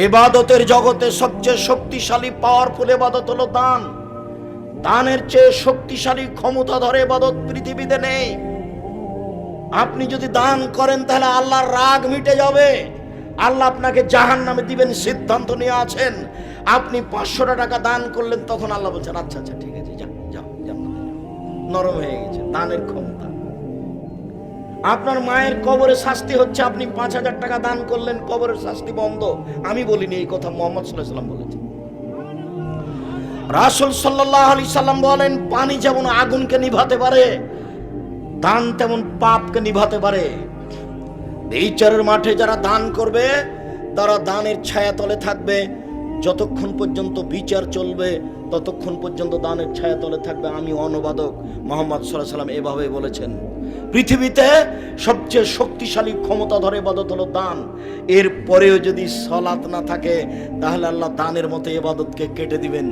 ইবাদতের জগতে সবচেয়ে শক্তিশালী পাওয়ারফুল ইবাদত হলো দান। দানের চেয়ে শক্তিশালী ক্ষমতাধর ইবাদত পৃথিবীতে নেই। আপনি যদি দান করেন তাহলে আল্লাহর রাগ মিটে যাবে, আল্লাহ আপনাকে জাহান্নামে দিবেন সিদ্ধান্ত নিয়ে আছেন। আপনি 500 টাকা দান করলেন, তখন আল্লাহ বলছেন আচ্ছা আচ্ছা ঠিক আছে, যাও যাও, নরম হয়ে গেছে দানের ক্ষমতা। আপনার মায়ের কবরে শাস্তি হচ্ছে, আপনি 5000 টাকা দান করলেন, কবরের শাস্তি বন্ধ। আমি বলিনি, এই কথা মুহাম্মদ সাল্লাল্লাহু আলাইহি ওয়াসাল্লাম বলেছেন। রাসূল সাল্লাল্লাহু আলাইহি সাল্লাম বলেন, পানি যেমন আগুনকে নিভাতে পারে, দান তেমন পাপকে নিভাতে পারে। বিচারের মাঠে যারা দান করবে তারা দানের ছায়াতলে থাকবে। যতক্ষণ পর্যন্ত বিচার চলবে ততক্ষণ পর্যন্ত দানের ছায়াতলে থাকবে। আমি অনুবাদক মুহাম্মদ সাল্লাল্লাহু আলাইহি ওয়াসাল্লাম এভাবে বলেছেন। পৃথিবীতে সবচেয়ে শক্তিশালী ক্ষমতা ধরে ইবাদত হলো দান। এর পরেও যদি সালাত না থাকে তাহলে আল্লাহ দানের মতো ইবাদতকে কেটে দিবেন।